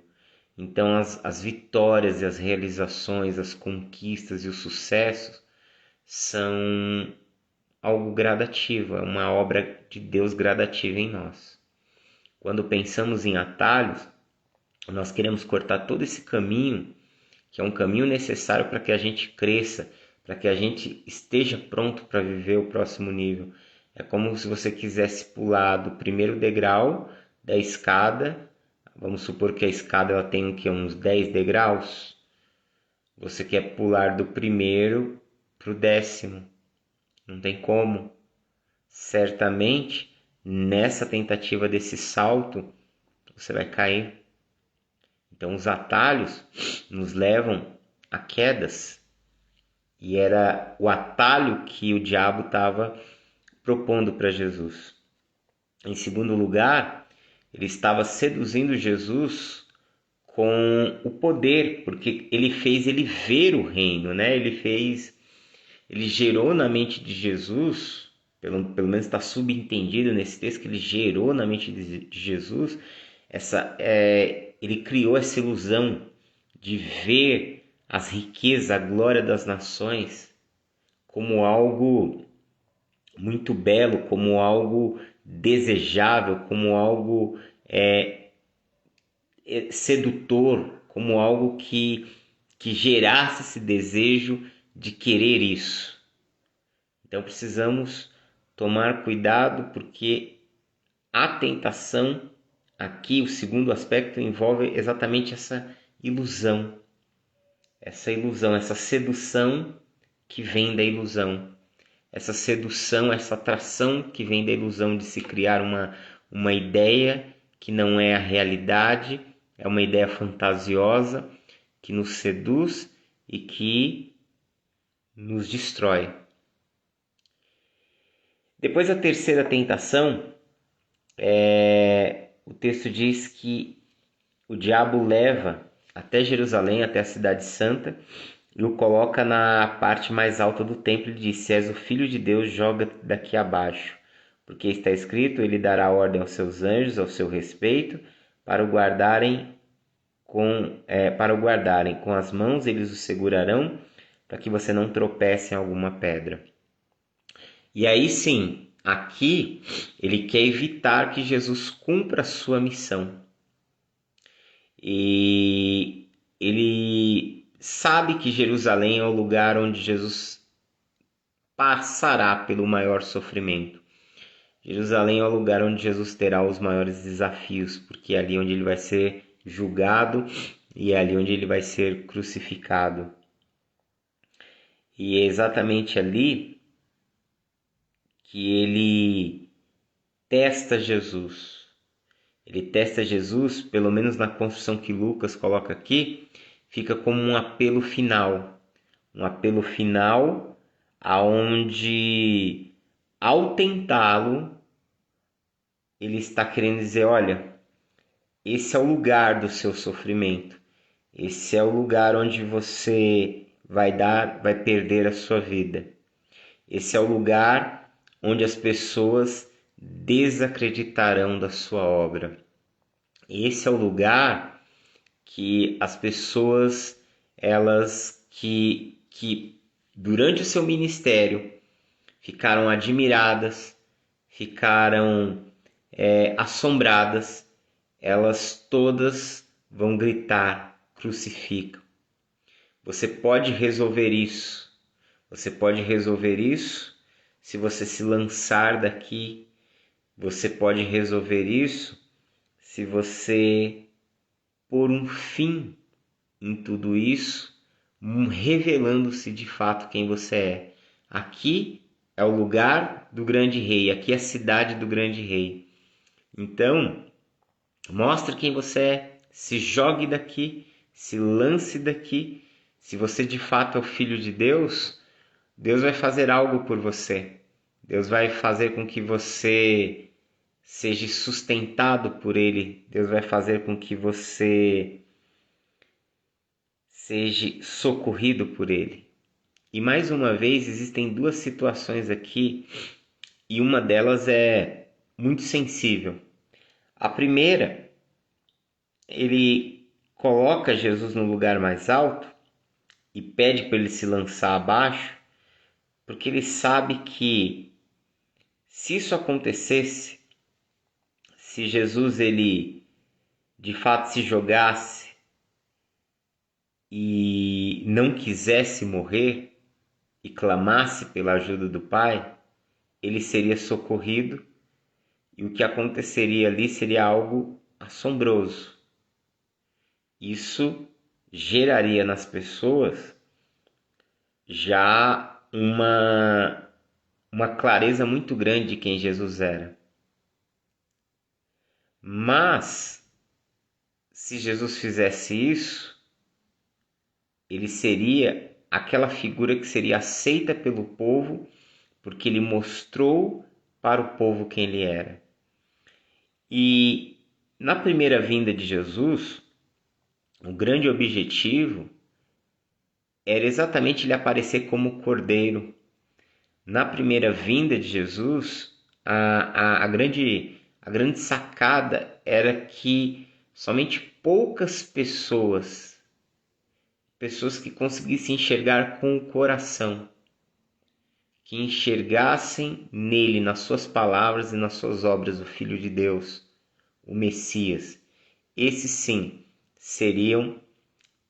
Então as vitórias e as realizações, as conquistas e os sucessos são algo gradativo, é uma obra de Deus gradativa em nós. Quando pensamos em atalhos, nós queremos cortar todo esse caminho, que é um caminho necessário para que a gente cresça, para que a gente esteja pronto para viver o próximo nível. É como se você quisesse pular do primeiro degrau da escada. Vamos supor que a escada ela tem uns 10 degraus. Você quer pular do primeiro para o 10º. Não tem como. Certamente, nessa tentativa desse salto, você vai cair. Então, os atalhos nos levam a quedas. E era o atalho que o diabo estava propondo para Jesus. Em segundo lugar, ele estava seduzindo Jesus com o poder, porque ele fez ele ver o reino, né? Ele gerou na mente de Jesus, pelo menos está subentendido nesse texto que ele gerou na mente de Jesus, ele criou essa ilusão de ver as riquezas, a glória das nações como algo muito belo, como algo desejável, como algo sedutor, como algo que gerasse esse desejo de querer isso. Então precisamos tomar cuidado, porque a tentação aqui, o segundo aspecto, envolve exatamente essa ilusão, essa sedução que vem da ilusão, essa sedução, essa atração que vem da ilusão de se criar uma ideia que não é a realidade, é uma ideia fantasiosa que nos seduz e que nos destrói. Depois da terceira tentação, o texto diz que o diabo leva até Jerusalém, até a cidade santa, e o coloca na parte mais alta do templo e diz: se és o filho de Deus, joga daqui abaixo, porque está escrito, ele dará ordem aos seus anjos ao seu respeito, para o guardarem com as mãos, eles o segurarão, para que você não tropece em alguma pedra. E aí sim, aqui ele quer evitar que Jesus cumpra a sua missão. E ele sabe que Jerusalém é o lugar onde Jesus passará pelo maior sofrimento. Jerusalém é o lugar onde Jesus terá os maiores desafios, porque é ali onde ele vai ser julgado e é ali onde ele vai ser crucificado. E é exatamente ali que ele testa Jesus. Ele testa Jesus, pelo menos na construção que Lucas coloca aqui, fica como um apelo final. Um apelo final aonde, ao tentá-lo, ele está querendo dizer, olha, esse é o lugar do seu sofrimento. Esse é o lugar onde você vai perder a sua vida. Esse é o lugar onde as pessoas desacreditarão da sua obra. Esse é o lugar que as pessoas, elas que durante o seu ministério ficaram admiradas, ficaram assombradas, elas todas vão gritar: crucificam. Você pode resolver isso. Você pode resolver isso se você se lançar daqui. Você pode resolver isso se você pôr um fim em tudo isso, revelando-se de fato quem você é. Aqui é o lugar do grande rei, aqui é a cidade do grande rei. Então, mostre quem você é, se jogue daqui, se lance daqui. Se você de fato é o filho de Deus, Deus vai fazer algo por você. Deus vai fazer com que você seja sustentado por Ele. Deus vai fazer com que você seja socorrido por Ele. E mais uma vez, existem duas situações aqui e uma delas é muito sensível. A primeira, ele coloca Jesus no lugar mais alto e pede para ele se lançar abaixo, porque ele sabe que se isso acontecesse, se Jesus ele de fato se jogasse e não quisesse morrer e clamasse pela ajuda do Pai, ele seria socorrido e o que aconteceria ali seria algo assombroso. Isso geraria nas pessoas já uma clareza muito grande de quem Jesus era. Mas, se Jesus fizesse isso, ele seria aquela figura que seria aceita pelo povo, porque ele mostrou para o povo quem ele era. E na primeira vinda de Jesus, o grande objetivo era exatamente ele aparecer como cordeiro. Na primeira vinda de Jesus, a grande sacada era que somente poucas pessoas que conseguissem enxergar com o coração, que enxergassem nele, nas suas palavras e nas suas obras, o Filho de Deus, o Messias, esses sim seriam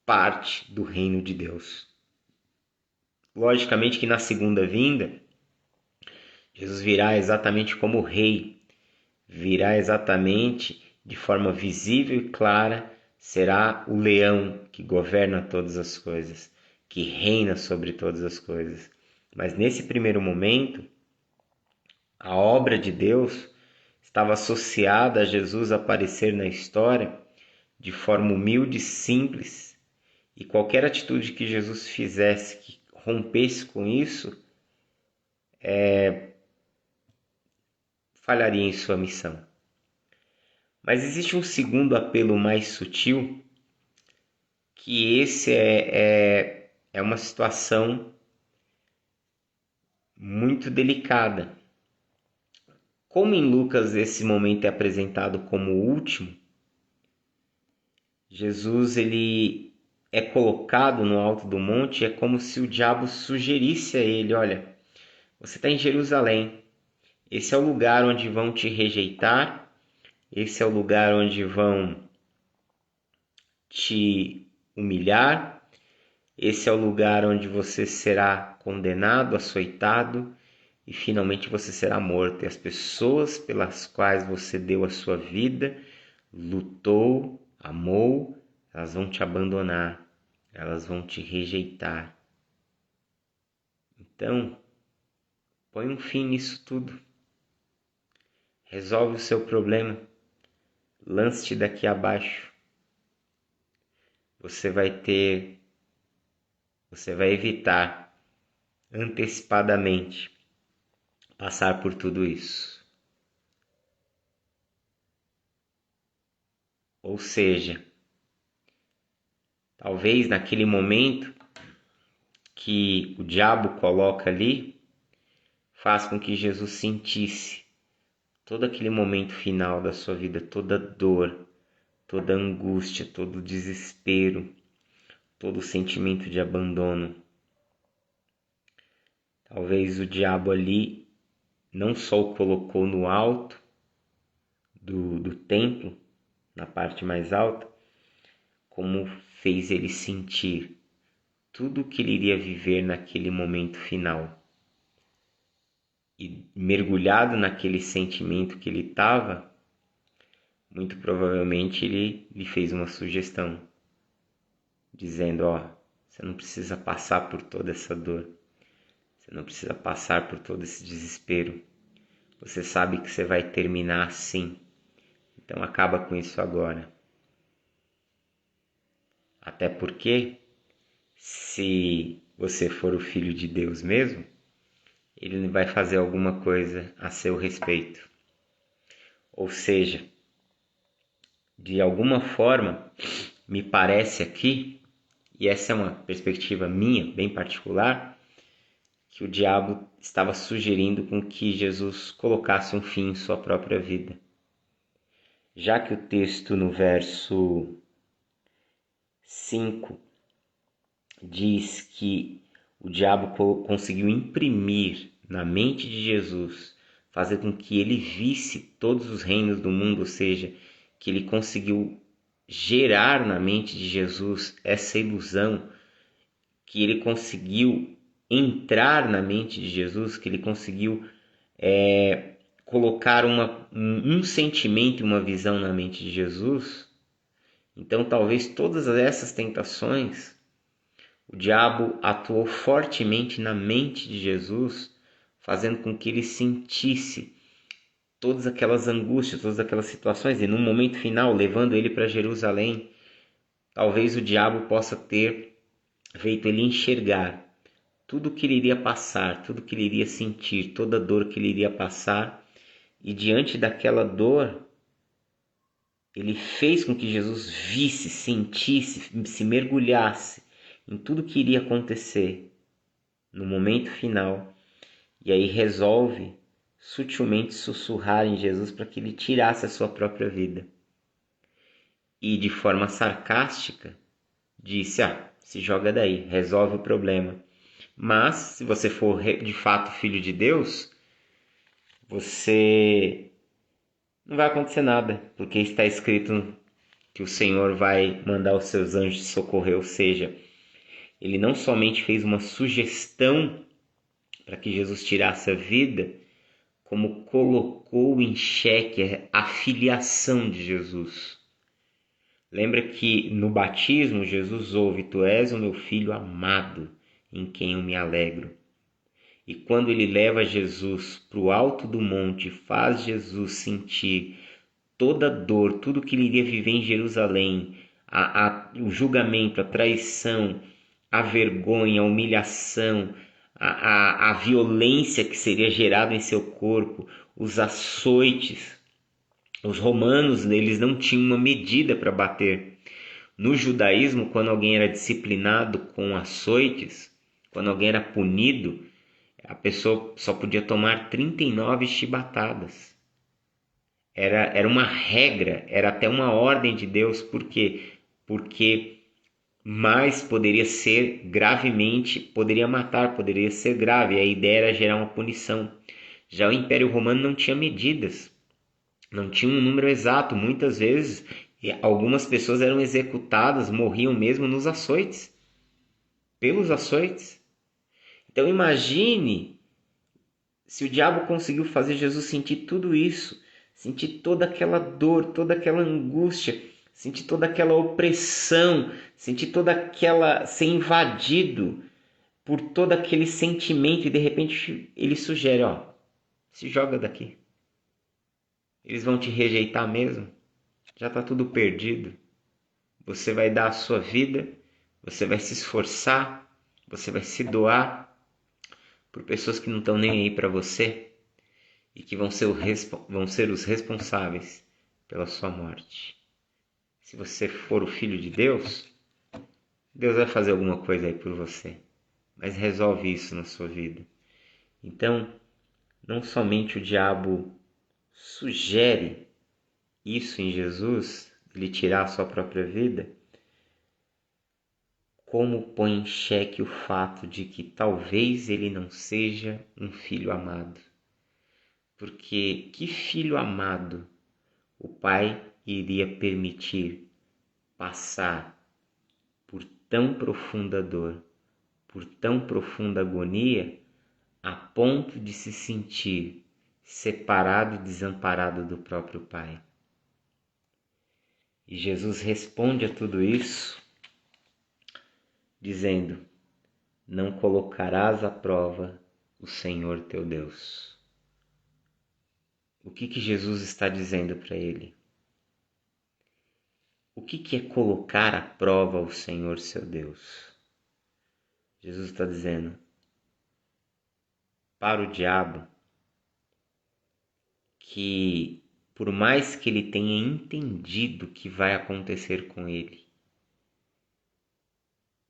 parte do reino de Deus. Logicamente que na segunda vinda, Jesus virá exatamente como rei, virá exatamente de forma visível e clara, será o leão que governa todas as coisas, que reina sobre todas as coisas. Mas nesse primeiro momento, a obra de Deus estava associada a Jesus aparecer na história de forma humilde, simples, E qualquer atitude que Jesus fizesse que rompesse com isso, falharia em sua missão. Mas existe um segundo apelo mais sutil, que esse é uma situação muito delicada. Como em Lucas esse momento é apresentado como o último, Jesus ele é colocado no alto do monte, é como se o diabo sugerisse a ele: olha, você está em Jerusalém, esse é o lugar onde vão te rejeitar, esse é o lugar onde vão te humilhar, esse é o lugar onde você será condenado, açoitado e finalmente você será morto. E as pessoas pelas quais você deu a sua vida, lutou, amou, elas vão te abandonar, elas vão te rejeitar. Então, põe um fim nisso tudo. Resolve o seu problema. Lance-te daqui abaixo. Você vai evitar antecipadamente passar por tudo isso. Ou seja, talvez naquele momento que o diabo coloca ali, faz com que Jesus sentisse todo aquele momento final da sua vida, toda dor, toda angústia, todo desespero, todo sentimento de abandono. Talvez o diabo ali não só o colocou no alto do templo, na parte mais alta, como fez ele sentir tudo o que ele iria viver naquele momento final. E mergulhado naquele sentimento que ele estava, muito provavelmente ele lhe fez uma sugestão, dizendo: você não precisa passar por toda essa dor, você não precisa passar por todo esse desespero, você sabe que você vai terminar assim, então acaba com isso agora. Até porque, se você for o Filho de Deus mesmo, ele vai fazer alguma coisa a seu respeito. Ou seja, de alguma forma, me parece aqui, e essa é uma perspectiva minha, bem particular, que o diabo estava sugerindo com que Jesus colocasse um fim em sua própria vida. Já que o texto no verso 5 diz que o diabo conseguiu imprimir na mente de Jesus, fazer com que ele visse todos os reinos do mundo, ou seja, que ele conseguiu gerar na mente de Jesus essa ilusão, que ele conseguiu entrar na mente de Jesus, que ele conseguiu colocar um sentimento e uma visão na mente de Jesus. Então talvez todas essas tentações, o diabo atuou fortemente na mente de Jesus, fazendo com que ele sentisse todas aquelas angústias, todas aquelas situações, e no momento final, levando ele para Jerusalém, talvez o diabo possa ter feito ele enxergar tudo que ele iria passar, tudo que ele iria sentir, toda a dor que ele iria passar, e diante daquela dor, ele fez com que Jesus visse, sentisse, se mergulhasse em tudo que iria acontecer no momento final, e aí resolve sutilmente sussurrar em Jesus para que ele tirasse a sua própria vida. E de forma sarcástica disse: se joga daí, resolve o problema. Mas se você for de fato filho de Deus, você não vai acontecer nada, porque está escrito que o Senhor vai mandar os seus anjos te socorrer. Ou seja, ele não somente fez uma sugestão para que Jesus tirasse a vida, como colocou em xeque a filiação de Jesus. Lembra que no batismo Jesus ouve: tu és o meu filho amado, em quem eu me alegro. E quando ele leva Jesus para o alto do monte, faz Jesus sentir toda a dor, tudo que ele iria viver em Jerusalém, o julgamento, a traição, a vergonha, a humilhação, a violência que seria gerada em seu corpo, os açoites. Os romanos, eles não tinham uma medida para bater. No judaísmo, quando alguém era disciplinado com açoites, quando alguém era punido, a pessoa só podia tomar 39 chibatadas. Era uma regra, era até uma ordem de Deus. Por quê? Porque mais poderia ser gravemente, poderia matar, poderia ser grave. A ideia era gerar uma punição. Já o Império Romano não tinha medidas, não tinha um número exato. Muitas vezes, algumas pessoas eram executadas, morriam mesmo nos açoites, pelos açoites. Então imagine se o diabo conseguiu fazer Jesus sentir tudo isso, sentir toda aquela dor, toda aquela angústia, sentir toda aquela opressão, sentir toda aquela, ser invadido por todo aquele sentimento, e de repente ele sugere, se joga daqui. Eles vão te rejeitar mesmo? Já está tudo perdido. Você vai dar a sua vida, você vai se esforçar, você vai se doar por pessoas que não estão nem aí para você e que vão ser os responsáveis pela sua morte. Se você for o Filho de Deus, Deus vai fazer alguma coisa aí por você, mas resolve isso na sua vida. Então, não somente o diabo sugere isso em Jesus, ele tirar a sua própria vida, como põe em xeque o fato de que talvez ele não seja um filho amado. Porque que filho amado o pai iria permitir passar por tão profunda dor, por tão profunda agonia, a ponto de se sentir separado e desamparado do próprio pai? E Jesus responde a tudo isso dizendo: não colocarás à prova o Senhor teu Deus. O que Jesus está dizendo para ele? O que é colocar à prova o Senhor seu Deus? Jesus está dizendo para o diabo que, por mais que ele tenha entendido o que vai acontecer com ele,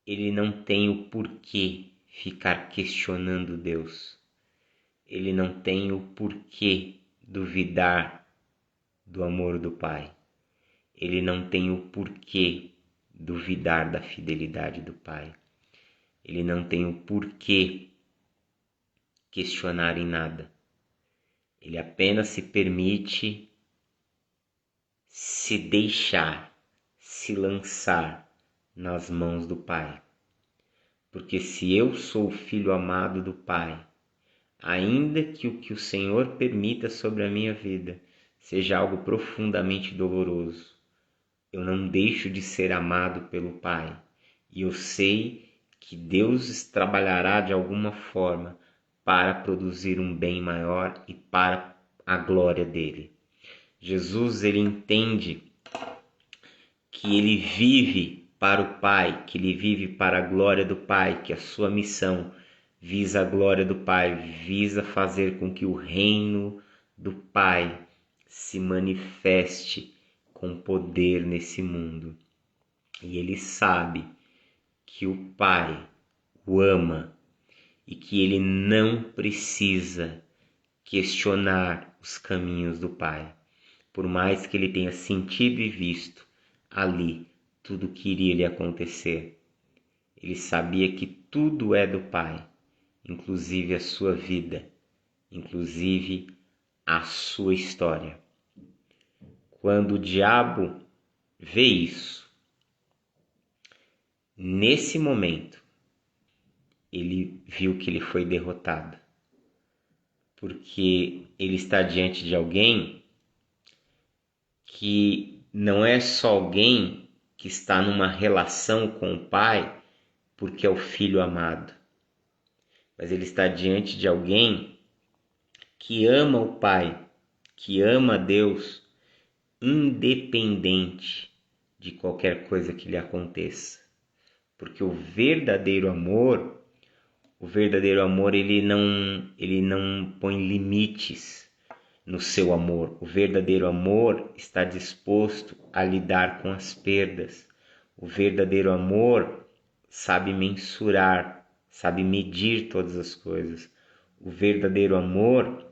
ele não tem o porquê ficar questionando Deus. Ele não tem o porquê duvidar do amor do Pai. Ele não tem o porquê duvidar da fidelidade do Pai. Ele não tem o porquê questionar em nada. Ele apenas se permite se deixar, se lançar nas mãos do Pai. Porque se eu sou o filho amado do Pai, ainda que o que o Senhor permita sobre a minha vida seja algo profundamente doloroso, eu não deixo de ser amado pelo Pai. E eu sei que Deus trabalhará de alguma forma para produzir um bem maior e para a glória dele. Jesus, ele entende que ele vive para o Pai, que ele vive para a glória do Pai, que a sua missão visa a glória do Pai, visa fazer com que o reino do Pai se manifeste com poder nesse mundo. E ele sabe que o Pai o ama e que ele não precisa questionar os caminhos do Pai. Por mais que ele tenha sentido e visto ali tudo que iria lhe acontecer, ele sabia que tudo é do Pai, inclusive a sua vida, inclusive a sua história. Quando o diabo vê isso, nesse momento, ele viu que ele foi derrotado, porque ele está diante de alguém que não é só alguém que está numa relação com o Pai porque é o filho amado, mas ele está diante de alguém que ama o Pai, que ama Deus, independente de qualquer coisa que lhe aconteça. Porque o verdadeiro amor, ele não põe limites no seu amor. O verdadeiro amor está disposto a lidar com as perdas. O verdadeiro amor sabe mensurar, sabe medir todas as coisas. O verdadeiro amor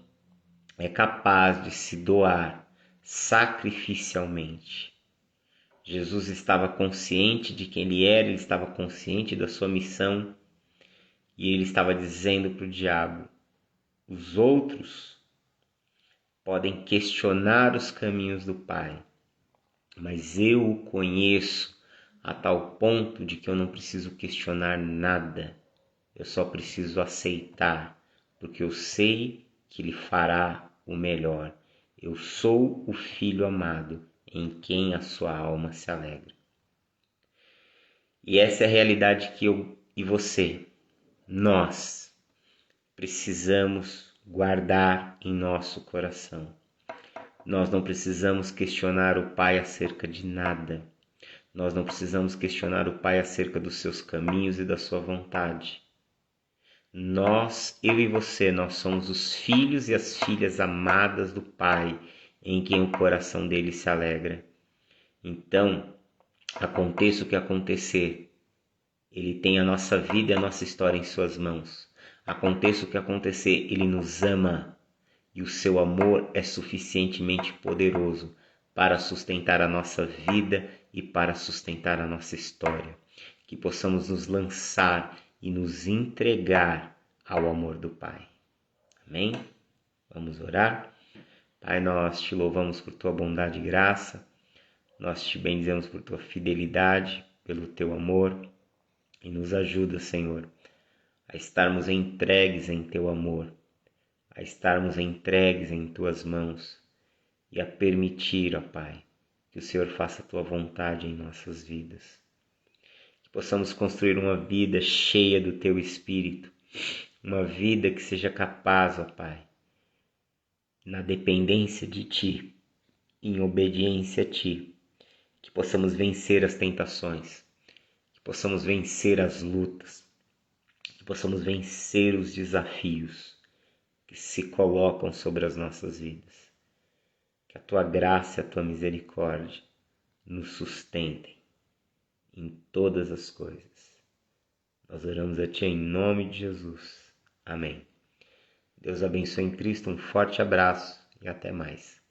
é capaz de se doar sacrificialmente. Jesus estava consciente de quem ele era, ele estava consciente da sua missão e ele estava dizendo para o diabo: os outros podem questionar os caminhos do Pai, mas eu o conheço a tal ponto de que eu não preciso questionar nada, eu só preciso aceitar, porque eu sei que ele fará o melhor. Eu sou o Filho amado, em quem a sua alma se alegra. E essa é a realidade que eu e você, nós, precisamos guardar em nosso coração. Nós não precisamos questionar o Pai acerca de nada. Nós não precisamos questionar o Pai acerca dos seus caminhos e da sua vontade. Nós, eu e você, nós somos os filhos e as filhas amadas do Pai, em quem o coração dele se alegra. Então, aconteça o que acontecer, ele tem a nossa vida e a nossa história em suas mãos. Aconteça o que acontecer, ele nos ama e o seu amor é suficientemente poderoso para sustentar a nossa vida e para sustentar a nossa história. Que possamos nos lançar e nos entregar ao amor do Pai. Amém? Vamos orar? Pai, nós te louvamos por tua bondade e graça, nós te bendizemos por tua fidelidade, pelo teu amor, e nos ajuda, Senhor, a estarmos entregues em teu amor, a estarmos entregues em tuas mãos e a permitir, ó Pai, que o Senhor faça a tua vontade em nossas vidas. Que possamos construir uma vida cheia do teu Espírito, uma vida que seja capaz, ó Pai, na dependência de Ti, em obediência a Ti, que possamos vencer as tentações, que possamos vencer as lutas, que possamos vencer os desafios que se colocam sobre as nossas vidas. Que a Tua graça e a Tua misericórdia nos sustentem em todas as coisas. Nós oramos a Ti em nome de Jesus. Amém. Deus abençoe em Cristo, um forte abraço e até mais.